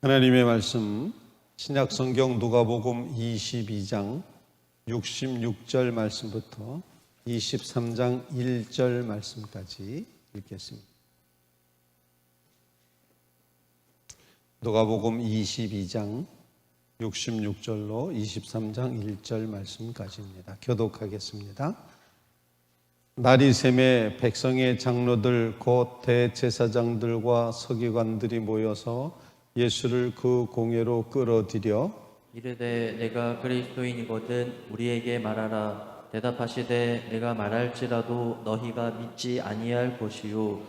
하나님의 말씀 신약 성경 누가복음 22장 66절 말씀부터 23장 1절 말씀까지 읽겠습니다. 누가복음 22장 66절로 23장 1절 말씀까지입니다. 교독하겠습니다. 날이 새매 백성의 장로들 곧 대제사장들과 서기관들이 모여서 예수를 그 공회로 끌어들여 이르되 내가 그리스도인이거든 우리에게 말하라. 대답하시되 내가 말할지라도 너희가 믿지 아니할 것이요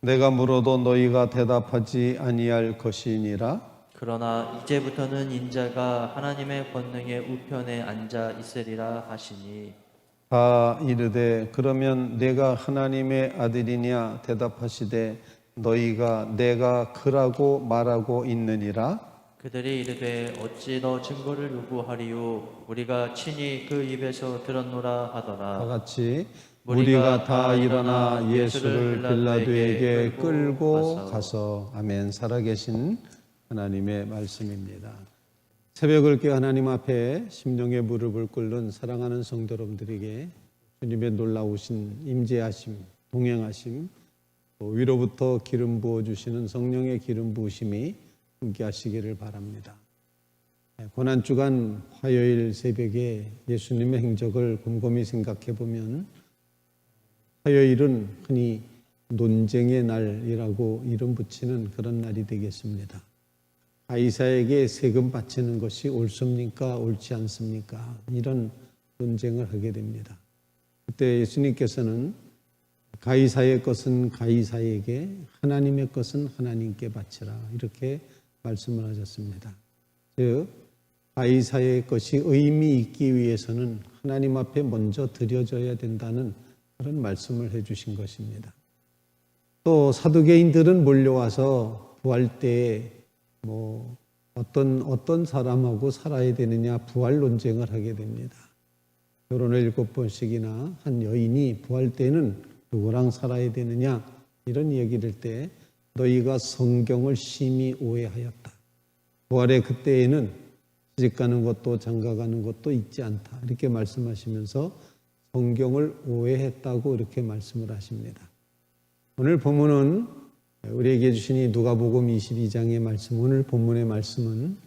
내가 물어도 너희가 대답하지 아니할 것이니라. 그러나 이제부터는 인자가 하나님의 권능의 우편에 앉아 있으리라 하시니 다 이르되 그러면 내가 하나님의 아들이냐 대답하시되 너희가 내가 그라고 말하고 있느니라. 그들이 이르되 어찌 너 증거를 요구하리요 우리가 친히 그 입에서 들었노라 다 하더라. 같이 우리가 다 일어나 예수를 빌라도에게 끌고 가서 아멘. 살아계신 하나님의 말씀입니다. 새벽을 깨 하나님 앞에 심령의 무릎을 꿇는 사랑하는 성도 여러분들에게 주님의 놀라우신 임재하심, 동행하심, 위로부터 기름 부어주시는 성령의 기름 부으심이 함께 하시기를 바랍니다. 고난주간 화요일 새벽에 예수님의 행적을 곰곰이 생각해 보면 화요일은 흔히 논쟁의 날이라고 이름 붙이는 그런 날이 되겠습니다. 가이사에게 세금 바치는 것이 옳습니까? 옳지 않습니까? 이런 논쟁을 하게 됩니다. 그때 예수님께서는 가이사의 것은 가이사에게, 하나님의 것은 하나님께 바치라 이렇게 말씀을 하셨습니다. 즉 가이사의 것이 의미 있기 위해서는 하나님 앞에 먼저 드려져야 된다는 그런 말씀을 해주신 것입니다. 또 사두개인들은 몰려와서 부활 때에 어떤 사람하고 살아야 되느냐 부활 논쟁을 하게 됩니다. 결혼을 7번씩이나 한 여인이 부활 때는 누구랑 살아야 되느냐 이런 얘기를 때 너희가 성경을 심히 오해하였다. 부활의 그때에는 시집가는 것도 장가가는 것도 있지 않다. 이렇게 말씀하시면서 성경을 오해했다고 이렇게 말씀을 하십니다. 오늘 본문은 우리에게 주신 이 누가복음 22장의 말씀, 오늘 본문의 말씀은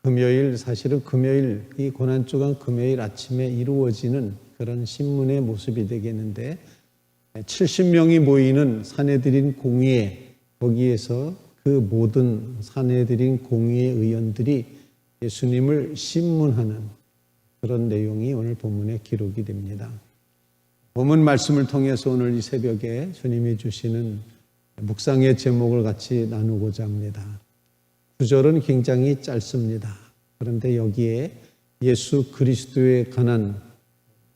금요일, 사실은 금요일, 이 고난주간 금요일 아침에 이루어지는 그런 신문의 모습이 되겠는데 70명이 모이는 산헤드린 공의회, 거기에서 그 모든 산헤드린 공의회 의원들이 예수님을 신문하는 그런 내용이 오늘 본문에 기록이 됩니다. 본문 말씀을 통해서 오늘 이 새벽에 주님이 주시는 묵상의 제목을 같이 나누고자 합니다. 구절은 굉장히 짧습니다. 그런데 여기에 예수 그리스도에 관한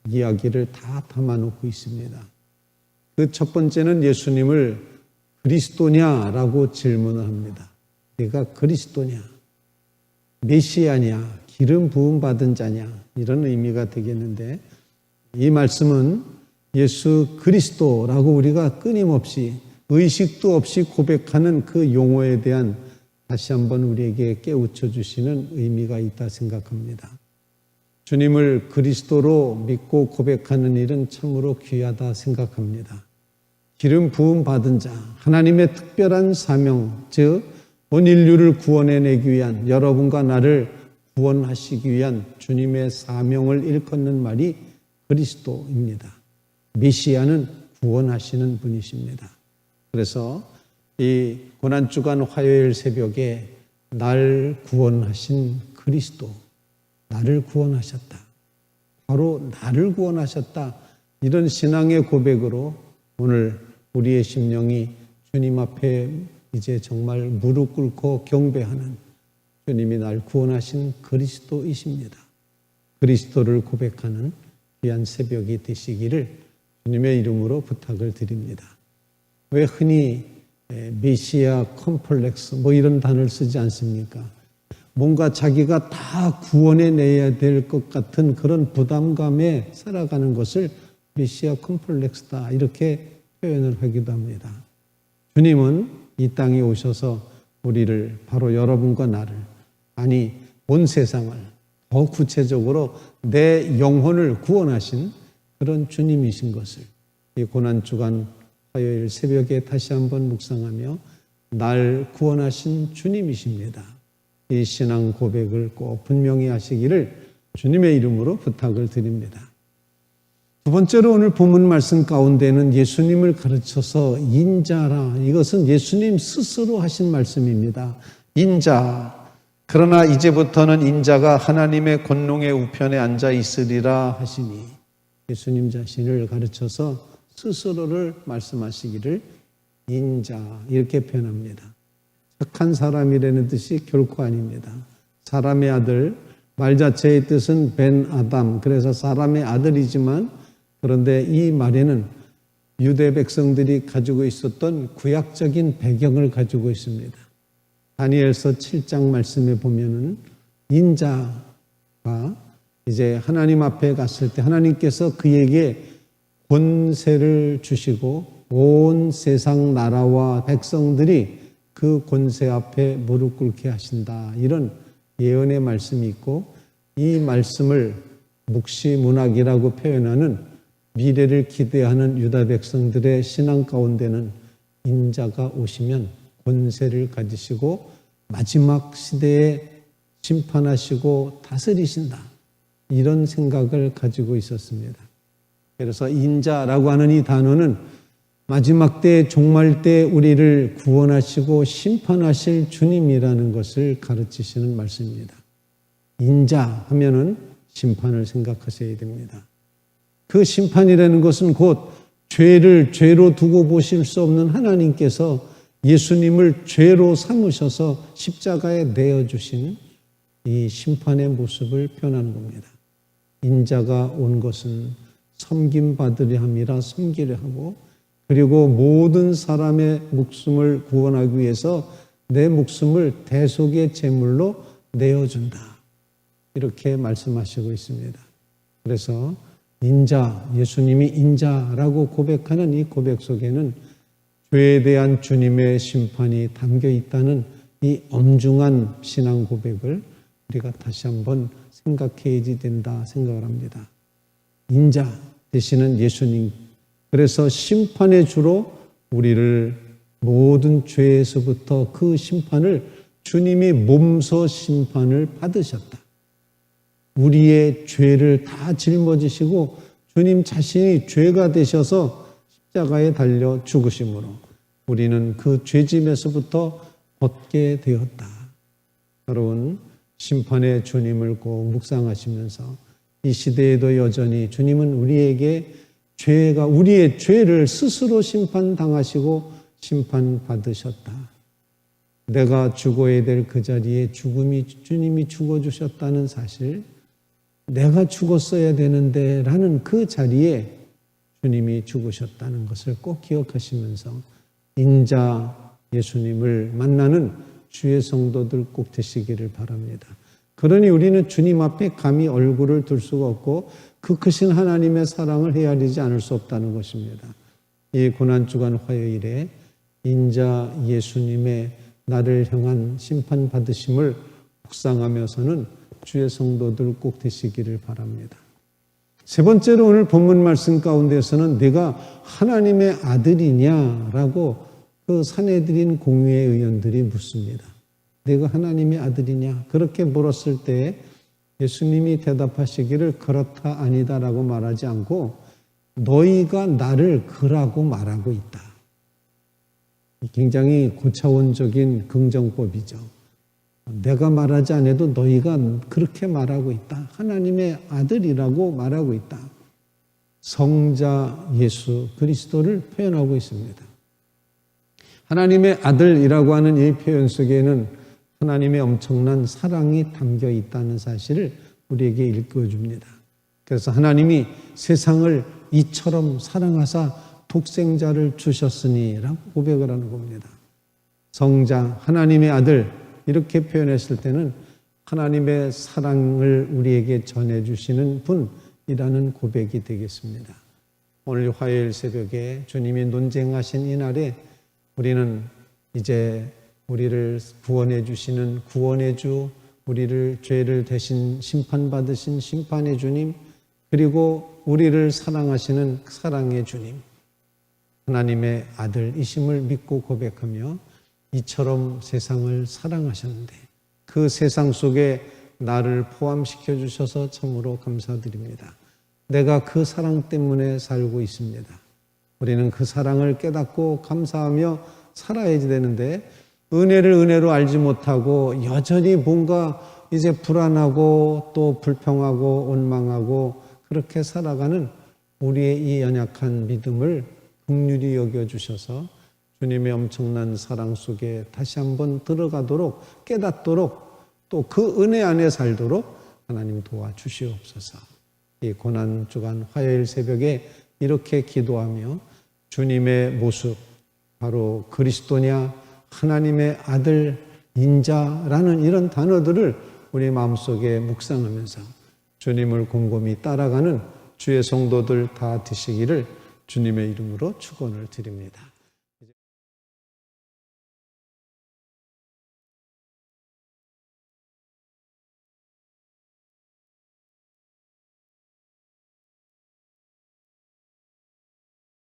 이야기를 다 담아놓고 있습니다. 그 첫 번째는 예수님을 그리스도냐라고 질문을 합니다. 내가 그리스도냐, 메시아냐, 기름 부음 받은 자냐 이런 의미가 되겠는데 이 말씀은 예수 그리스도라고 우리가 끊임없이 의식도 없이 고백하는 그 용어에 대한 다시 한번 우리에게 깨우쳐 주시는 의미가 있다 생각합니다. 주님을 그리스도로 믿고 고백하는 일은 참으로 귀하다 생각합니다. 기름 부음 받은 자, 하나님의 특별한 사명, 즉 온 인류를 구원해내기 위한, 여러분과 나를 구원하시기 위한 주님의 사명을 일컫는 말이 그리스도입니다. 메시아는 구원하시는 분이십니다. 그래서 이 고난주간 화요일 새벽에 날 구원하신 그리스도, 나를 구원하셨다. 바로 나를 구원하셨다. 이런 신앙의 고백으로 오늘 우리의 심령이 주님 앞에 이제 정말 무릎 꿇고 경배하는 주님이 날 구원하신 그리스도이십니다. 그리스도를 고백하는 귀한 새벽이 되시기를 주님의 이름으로 부탁을 드립니다. 왜 흔히 메시아 컴플렉스 이런 단어를 쓰지 않습니까? 뭔가 자기가 다 구원해내야 될 것 같은 그런 부담감에 살아가는 것을 메시아 컴플렉스다 이렇게 표현을 하기도 합니다. 주님은 이 땅에 오셔서 우리를, 바로 여러분과 나를, 아니 온 세상을, 더 구체적으로 내 영혼을 구원하신 그런 주님이신 것을 이 고난주간 화요일 새벽에 다시 한번 묵상하며 날 구원하신 주님이십니다. 이 신앙 고백을 꼭 분명히 하시기를 주님의 이름으로 부탁을 드립니다. 두 번째로 오늘 본문 말씀 가운데는 예수님을 가르쳐서 인자라, 이것은 예수님 스스로 하신 말씀입니다. 인자, 그러나 이제부터는 인자가 하나님의 권능의 우편에 앉아 있으리라 하시니, 예수님 자신을 가르쳐서 스스로를 말씀하시기를 인자, 이렇게 표현합니다. 착한 사람이라는 뜻이 결코 아닙니다. 사람의 아들, 말 자체의 뜻은 벤 아담, 그래서 사람의 아들이지만, 그런데 이 말에는 유대 백성들이 가지고 있었던 구약적인 배경을 가지고 있습니다. 다니엘서 7장 말씀에 보면은 인자가 이제 하나님 앞에 갔을 때 하나님께서 그에게 권세를 주시고 온 세상 나라와 백성들이 그 권세 앞에 무릎 꿇게 하신다, 이런 예언의 말씀이 있고, 이 말씀을 묵시문학이라고 표현하는 미래를 기대하는 유다 백성들의 신앙 가운데는 인자가 오시면 권세를 가지시고 마지막 시대에 심판하시고 다스리신다, 이런 생각을 가지고 있었습니다. 그래서 인자라고 하는 이 단어는 마지막 때, 종말 때 우리를 구원하시고 심판하실 주님이라는 것을 가르치시는 말씀입니다. 인자 하면은 심판을 생각하셔야 됩니다. 그 심판이라는 것은 곧 죄를 죄로 두고 보실 수 없는 하나님께서 예수님을 죄로 삼으셔서 십자가에 내어주신 이 심판의 모습을 표현하는 겁니다. 인자가 온 것은 섬김받으려 함이라 섬기려 하고, 그리고 모든 사람의 목숨을 구원하기 위해서 내 목숨을 대속의 제물로 내어준다, 이렇게 말씀하시고 있습니다. 그래서 인자, 예수님이 인자라고 고백하는 이 고백 속에는 죄에 대한 주님의 심판이 담겨 있다는 이 엄중한 신앙 고백을 우리가 다시 한번 생각해야지 된다 생각을 합니다. 인자 되시는 예수님, 그래서 심판의 주로 우리를 모든 죄에서부터 그 심판을 주님이 몸소 심판을 받으셨다. 우리의 죄를 다 짊어지시고 주님 자신이 죄가 되셔서 십자가에 달려 죽으심으로 우리는 그 죄짐에서부터 벗게 되었다. 여러분, 심판의 주님을 꼭 묵상하시면서 이 시대에도 여전히 주님은 우리에게 우리의 죄를 스스로 심판당하시고 심판받으셨다. 내가 죽어야 될 그 자리에 주님이 죽어주셨다는 사실, 내가 죽었어야 되는데 라는 그 자리에 주님이 죽으셨다는 것을 꼭 기억하시면서 인자 예수님을 만나는 주의 성도들 꼭 되시기를 바랍니다. 그러니 우리는 주님 앞에 감히 얼굴을 둘 수가 없고 그 크신 하나님의 사랑을 헤아리지 않을 수 없다는 것입니다. 이 고난주간 화요일에 인자 예수님의 나를 향한 심판받으심을 묵상하면서는 주의 성도들 꼭 되시기를 바랍니다. 세 번째로 오늘 본문 말씀 가운데서는 내가 하나님의 아들이냐라고 그 산헤드린 공회의 의원들이 묻습니다. 내가 하나님의 아들이냐? 그렇게 물었을 때 예수님이 대답하시기를 그렇다 아니다라고 말하지 않고 너희가 나를 그라고 말하고 있다. 굉장히 고차원적인 긍정법이죠. 내가 말하지 않아도 너희가 그렇게 말하고 있다. 하나님의 아들이라고 말하고 있다. 성자 예수 그리스도를 표현하고 있습니다. 하나님의 아들이라고 하는 이 표현 속에는 하나님의 엄청난 사랑이 담겨 있다는 사실을 우리에게 일깨워줍니다. 그래서 하나님이 세상을 이처럼 사랑하사 독생자를 주셨으니 라고 고백을 하는 겁니다. 성자, 하나님의 아들 이렇게 표현했을 때는 하나님의 사랑을 우리에게 전해주시는 분이라는 고백이 되겠습니다. 오늘 화요일 새벽에 주님이 논쟁하신 이 날에 우리는 이제 우리를 구원해 주시는 구원의 주, 우리를 죄를 대신 심판받으신 심판의 주님, 그리고 우리를 사랑하시는 사랑의 주님, 하나님의 아들이심을 믿고 고백하며 이처럼 세상을 사랑하셨는데 그 세상 속에 나를 포함시켜 주셔서 참으로 감사드립니다. 내가 그 사랑 때문에 살고 있습니다. 우리는 그 사랑을 깨닫고 감사하며 살아야 되는데 은혜를 은혜로 알지 못하고 여전히 뭔가 이제 불안하고 또 불평하고 원망하고 그렇게 살아가는 우리의 이 연약한 믿음을 긍휼히 여겨주셔서 주님의 엄청난 사랑 속에 다시 한번 들어가도록 깨닫도록 또 그 은혜 안에 살도록 하나님 도와주시옵소서. 이 고난주간 화요일 새벽에 이렇게 기도하며 주님의 모습, 바로 그리스도냐 하나님의 아들 인자라는 이런 단어들을 우리 마음속에 묵상하면서 주님을 곰곰이 따라가는 주의 성도들 다 되시기를 주님의 이름으로 축원을 드립니다.